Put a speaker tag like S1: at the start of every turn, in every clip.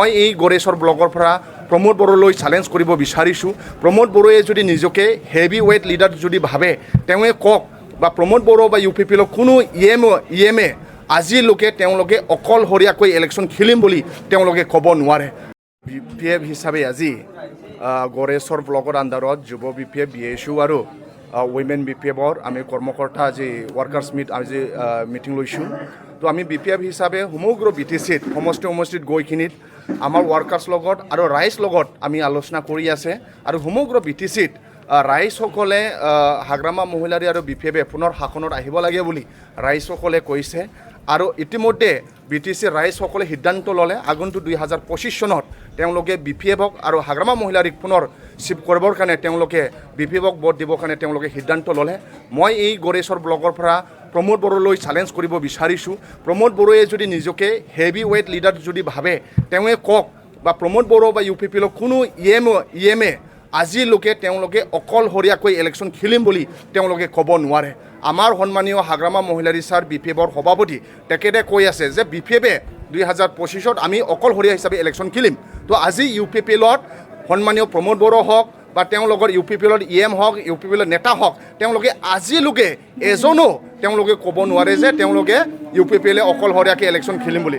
S1: মই এই গড়েশ্বৰ ব্লকৰ পৰা প্ৰমোদ বড়োলৈ চেলেঞ্জ কৰিব বিচাৰিছোঁ। প্ৰমোদ বড়োৱে যদি নিজকে হেভি ৱেইট লিডাৰ যদি ভাবে তেওঁৱে কওক, বা প্ৰমোদ বড়ো বা ইউ.প.ৰ কোনো ইএমএ আজিলৈকে তেওঁলোকে অকলশৰীয়াকৈ ইলেকশ্যন খেলিম বুলি তেওঁলোকে ক'ব নোৱাৰে। বি.পি.এফ হিচাপে আজি গড়েশ্বৰ ব্লকৰ আণ্ডাৰত যুৱ বি.পি.এফ BSU আৰু উইমেন বি.পি.এফৰ আমি কৰ্মকৰ্তা আজি ৱৰ্কাৰ্ছ আজি মিটিং লৈছোঁ। তো আমি বি.পি.এফ হিচাপে সমগ্ৰ BTCত সমষ্টিত গৈখিনিত আমাৰ ৱৰ্কাৰ্ছ লগত আৰু ৰাইজ লগত আমি আলোচনা কৰি আছে আৰু সমগ্ৰ BTCত ৰাইজসকলে হাগ্ৰামা মহিলাৰী আৰু বি.পি.এফে পুনৰ শাসনত আহিব লাগে বুলি ৰাইজসকলে কৈছে। আৰু ইতিমধ্যে BTC ৰাইজসকলে সিদ্ধান্ত ল'লে আগন্তুক 2025 চনত তেওঁলোকে বি.পি.এফক আৰু হাগ্ৰামা মহিলাৰীক পুনৰ চিফ কৰিবৰ কাৰণে তেওঁলোকে বি.পি.এফক ভোট দিবৰ কাৰণে তেওঁলোকে সিদ্ধান্ত ল'লে। মই এই গড়েশ্বৰ ব্লকৰ পৰা প্ৰমোদ বড়োলৈ চেলেঞ্জ কৰিব বিচাৰিছোঁ। প্ৰমোদ বড়োৱে যদি নিজকে হেভি ৱেইট লিডাৰ যদি ভাবে তেওঁৱে কওক, বা প্ৰমোদ বড়ো বা ইউ.প.ৰ কোনো ইএমএ আজিলৈকে তেওঁলোকে অকলশৰীয়াকৈ ইলেকশ্যন খেলিম বুলি তেওঁলোকে ক'ব নোৱাৰে। আমাৰ সন্মানীয় হাগ্ৰামা মহিলাৰী ছাৰ বি.পি.এফৰ সভাপতি তেখেতে কৈ আছে যে বি.পি.এফে 2025ত আমি অকলশৰীয়া হিচাপে ইলেকশ্যন খেলিম। তো আজি ইউ.পি.ৰ সন্মানীয় প্ৰমোদ বড়ো হওক বা তেওঁলোকৰ ইউ.পি.ৰ ইএম হওক, ইউ.পি.ৰ নেতা হওক, তেওঁলোকে আজিলৈকে এজনো তেওঁলোকে ক'ব নোৱাৰে যে তেওঁলোকে ইউ.পি.লে অকলশৰীয়াকৈ ইলেকশ্যন খেলিম বুলি।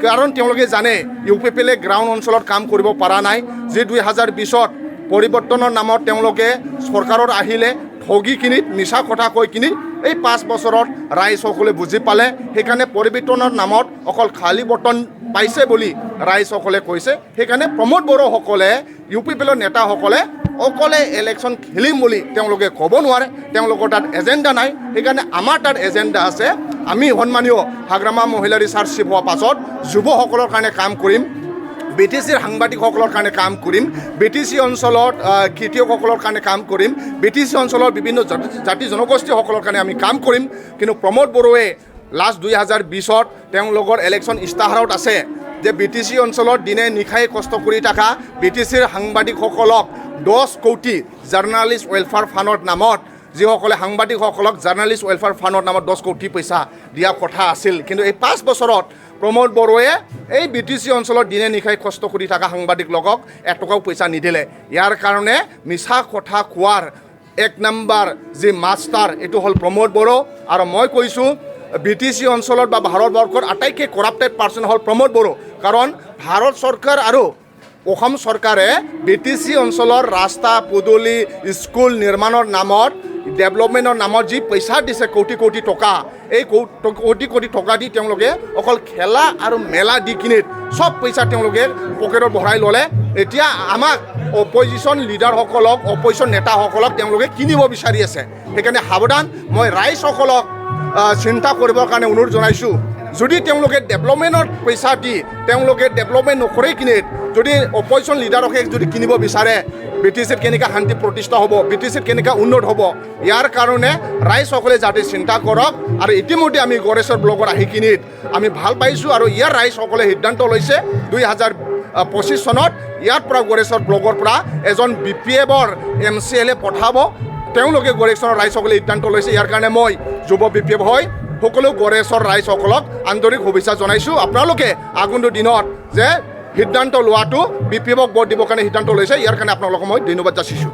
S1: কাৰণ তেওঁলোকে জানে ইউ.পি.লে গ্ৰাউণ্ড অঞ্চলত কাম কৰিব পৰা নাই। যি 2020ত পৰিৱৰ্তনৰ নামত তেওঁলোকে চৰকাৰত আহিলে ঠগিখিনিত মিছা কথা কৈ কিনি এই 5 বছৰত ৰাইজসকলে বুজি পালে, সেইকাৰণে পৰিৱৰ্তনৰ নামত অকল খালী বৰ্তন পাইছে বুলি ৰাইজসকলে কৈছে। সেইকাৰণে প্ৰমোদ বড়োসকলে ইউ.পি.ৰ নেতাসকলে অকলে ইলেকশ্যন খেলিম বুলি তেওঁলোকে ক'ব নোৱাৰে, তেওঁলোকৰ তাত এজেণ্ডা নাই। সেইকাৰণে আমাৰ তাত এজেণ্ডা আছে। আমি সন্মানীয় হাগ্ৰামা মহিলাৰী ছাৰ চিফ হোৱাৰ পাছত যুৱসকলৰ কাৰণে কাম কৰিম, BTCৰ সাংবাদিকসকলৰ কাৰণে কাম কৰিম, BTC অঞ্চলত খেতিয়কসকলৰ কাৰণে কাম কৰিম, BTC অঞ্চলৰ বিভিন্ন জাতি জনগোষ্ঠীসকলৰ কাৰণে আমি কাম কৰিম। কিন্তু প্ৰমোদ বড়োৱে লাষ্ট 2020ত তেওঁলোকৰ ইলেকশ্যন ইস্তাহাৰত আছে যে BTC অঞ্চলত দিনে নিশাই কষ্ট কৰি থকা BTCৰ সাংবাদিকসকলক 10 কোটি জাৰ্ণালিষ্ট ৱেলফেয়াৰ ফাণ্ডৰ নামত, যিসকলে সাংবাদিকসকলক জাৰ্ণালিষ্ট ৱেলফেয়াৰ ফাণ্ডৰ নামত 10 কোটি পইচা দিয়া কথা আছিল। কিন্তু এই 5 বছৰত প্ৰমোদ বড়োৱে এই BTC অঞ্চলত দিনে নিশাই কষ্ট কৰি থকা সাংবাদিকলোকক 1 টকাও পইচা নিদিলে। ইয়াৰ কাৰণে মিছা কথা কোৱাৰ 1 নম্বৰ যি মাষ্টাৰ এইটো হ'ল প্ৰমোদ বড়ো। আৰু মই কৈছোঁ BTC অঞ্চলত বা ভাৰতবৰ্ষৰ আটাইতকৈ কৰাপ্টেড পাৰ্চন হ'ল প্ৰমোদ বড়ো। কাৰণ ভাৰত চৰকাৰ আৰু অসম চৰকাৰে BTC অঞ্চলৰ ৰাস্তা পদূলি স্কুল নিৰ্মাণৰ নামত, ডেভেলপমেণ্টৰ নামত যি পইচা দিছে কোটি কোটি টকা, এই কোটি কোটি টকা দি তেওঁলোকে অকল খেলা আৰু মেলা দি কিনি চব পইচা তেওঁলোকে পকেটত ভৰাই ল'লে। এতিয়া আমাক অপজিশ্যন লিডাৰসকলক, অপজিশ্যন নেতাসকলক তেওঁলোকে কিনিব বিচাৰি আছে। সেইকাৰণে সাৱধান। মই ৰাইজসকলক চিন্তা কৰিবৰ কাৰণে অনুৰোধ জনাইছোঁ। যদি তেওঁলোকে ডেভেলপমেণ্টত পইচা দি তেওঁলোকে ডেভেলপমেণ্ট নকৰে কিনে যদি অপজিশ্যন লিডাৰকে যদি কিনিব বিচাৰে, BTCত কেনেকৈ শান্তি প্ৰতিষ্ঠা হ'ব, BTCত কেনেকৈ উন্নত হ'ব, ইয়াৰ কাৰণে ৰাইজসকলে যাতে চিন্তা কৰক। আৰু ইতিমধ্যে আমি গড়েশ্বৰ ব্লকত আহি কিনি আমি ভাল পাইছোঁ আৰু ইয়াৰ ৰাইজসকলে সিদ্ধান্ত লৈছে 2025 চনত ইয়াৰ পৰা গড়েশ্বৰ ব্লকৰ পৰা এজন BPFৰ MCLA পঠাব। তেওঁলোকে গড়েশ্বৰ ৰাইজসকলে সিদ্ধান্ত লৈছে। ইয়াৰ কাৰণে মই যুৱ BPF হয় সকলো গড়েশ্বৰ ৰাইজসকলক আন্তৰিক শুভেচ্ছা জনাইছোঁ। আপোনালোকে আগন্তুক দিনত যে সিদ্ধান্ত লোৱাটো BPFক ভোট দিবৰ কাৰণে সিদ্ধান্ত লৈছে, ইয়াৰ কাৰণে আপোনালোকক মই ধন্যবাদ যাচিছোঁ।